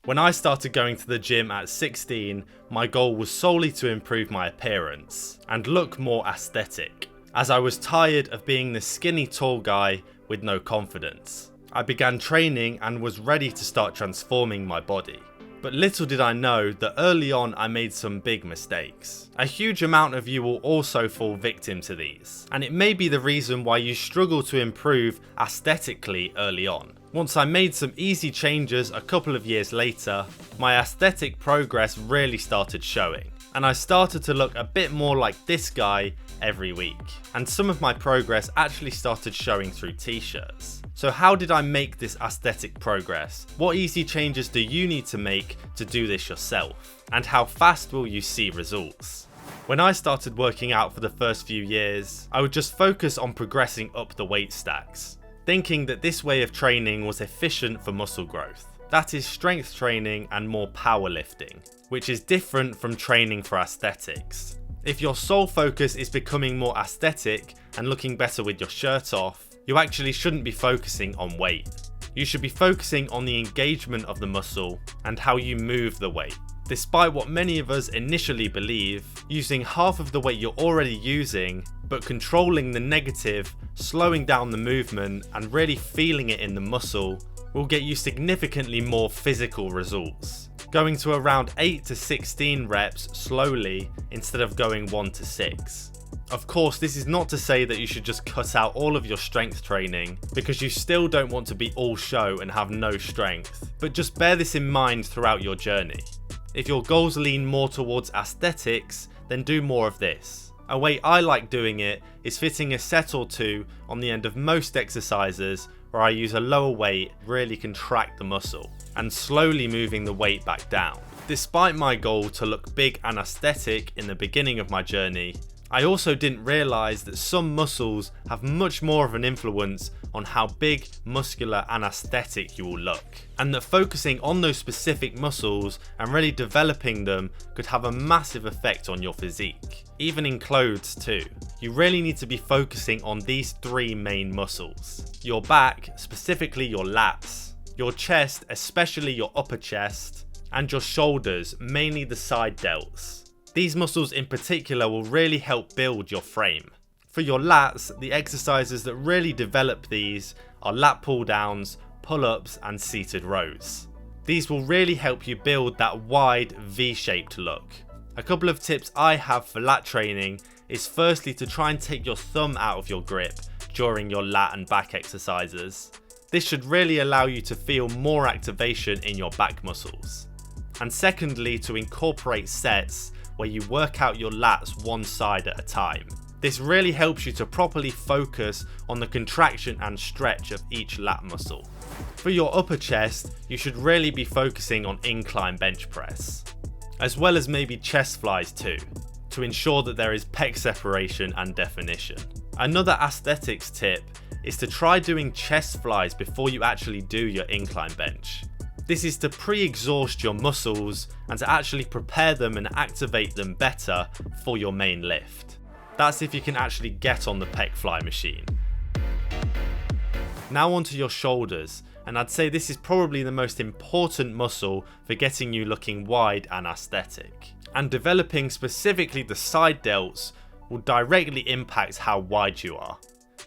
When I started going to the gym at 16, my goal was solely to improve my appearance and look more aesthetic, as I was tired of being the skinny tall guy with no confidence. I began training and was ready to start transforming my body. But little did I know that early on I made some big mistakes. A huge amount of you will also fall victim to these, and it may be the reason why you struggle to improve aesthetically early on. Once I made some easy changes a couple of years later, my aesthetic progress really started showing, and I started to look a bit more like this guy every week. And some of my progress actually started showing through t-shirts. So how did I make this aesthetic progress? What easy changes do you need to make to do this yourself? And how fast will you see results? When I started working out for the first few years, I would just focus on progressing up the weight stacks, thinking that this way of training was efficient for muscle growth. That is strength training and more powerlifting, which is different from training for aesthetics. If your sole focus is becoming more aesthetic and looking better with your shirt off, you actually shouldn't be focusing on weight. You should be focusing on the engagement of the muscle and how you move the weight. Despite what many of us initially believe, using half of the weight you're already using, but controlling the negative, slowing down the movement and really feeling it in the muscle will get you significantly more physical results. Going to around 8 to 16 reps slowly instead of going 1 to 6. Of course, this is not to say that you should just cut out all of your strength training, because you still don't want to be all show and have no strength, but just bear this in mind throughout your journey. If your goals lean more towards aesthetics, then do more of this. A way I like doing it is fitting a set or two on the end of most exercises where I use a lower weight, really contract the muscle, and slowly moving the weight back down. Despite my goal to look big and aesthetic in the beginning of my journey, I also didn't realise that some muscles have much more of an influence on how big, muscular and aesthetic you will look, and that focusing on those specific muscles and really developing them could have a massive effect on your physique, even in clothes too. You really need to be focusing on these three main muscles: your back, specifically your lats, your chest, especially your upper chest, and your shoulders, mainly the side delts. These muscles in particular will really help build your frame. For your lats, the exercises that really develop these are lat pull downs, pull-ups and seated rows. These will really help you build that wide V-shaped look. A couple of tips I have for lat training is firstly to try and take your thumb out of your grip during your lat and back exercises. This should really allow you to feel more activation in your back muscles. And secondly, to incorporate sets where you work out your lats one side at a time. This really helps you to properly focus on the contraction and stretch of each lat muscle. For your upper chest, you should really be focusing on incline bench press, as well as maybe chest flies too, to ensure that there is pec separation and definition. Another aesthetics tip is to try doing chest flies before you actually do your incline bench. This is to pre-exhaust your muscles and to actually prepare them and activate them better for your main lift. That's if you can actually get on the pec fly machine. Now onto your shoulders, and I'd say this is probably the most important muscle for getting you looking wide and aesthetic. And developing specifically the side delts will directly impact how wide you are.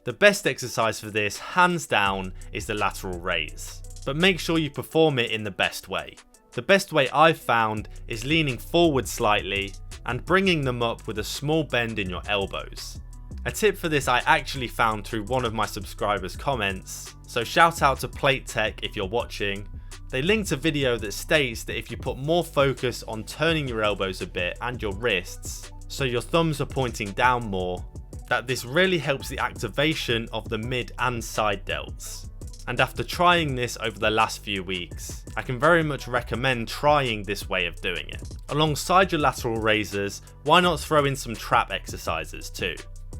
The best exercise for this, hands down, is the lateral raise. But make sure you perform it in the best way. The best way I've found is leaning forward slightly and bringing them up with a small bend in your elbows. A tip for this I actually found through one of my subscribers' comments, so shout out to Plate Tech if you're watching. They linked a video that states that if you put more focus on turning your elbows a bit and your wrists, so your thumbs are pointing down more, that this really helps the activation of the mid and side delts. And after trying this over the last few weeks, I can very much recommend trying this way of doing it. Alongside your lateral raises, why not throw in some trap exercises too,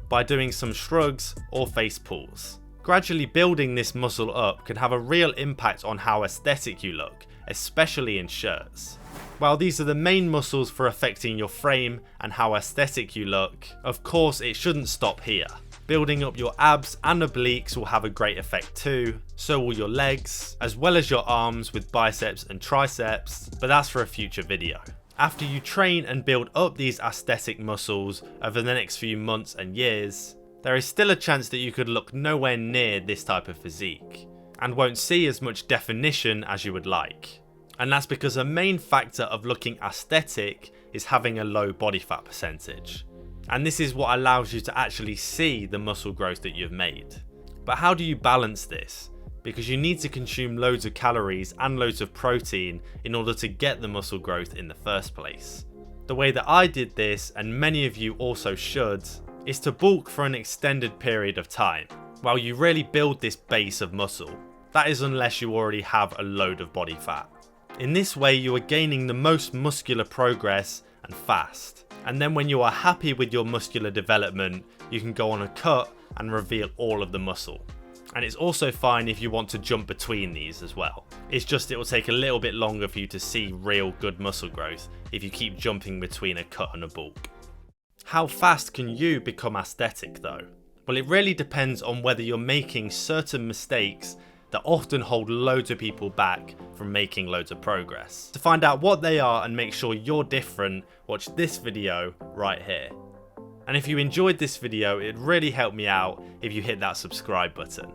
by doing some shrugs or face pulls. Gradually building this muscle up can have a real impact on how aesthetic you look, especially in shirts. While these are the main muscles for affecting your frame and how aesthetic you look, of course it shouldn't stop here. Building up your abs and obliques will have a great effect too, so will your legs, as well as your arms with biceps and triceps, but that's for a future video. After you train and build up these aesthetic muscles over the next few months and years, there is still a chance that you could look nowhere near this type of physique, and won't see as much definition as you would like. And that's because a main factor of looking aesthetic is having a low body fat percentage. And this is what allows you to actually see the muscle growth that you've made. But how do you balance this? Because you need to consume loads of calories and loads of protein in order to get the muscle growth in the first place. The way that I did this, and many of you also should, is to bulk for an extended period of time, while you really build this base of muscle. That is unless you already have a load of body fat. In this way you are gaining the most muscular progress and fast. And then when you are happy with your muscular development, you can go on a cut and reveal all of the muscle. And it's also fine if you want to jump between these as well. It's just it will take a little bit longer for you to see real good muscle growth if you keep jumping between a cut and a bulk. How fast can you become aesthetic though? Well, it really depends on whether you're making certain mistakes that often hold loads of people back from making loads of progress. To find out what they are and make sure you're different, watch this video right here. And if you enjoyed this video, it'd really help me out if you hit that subscribe button.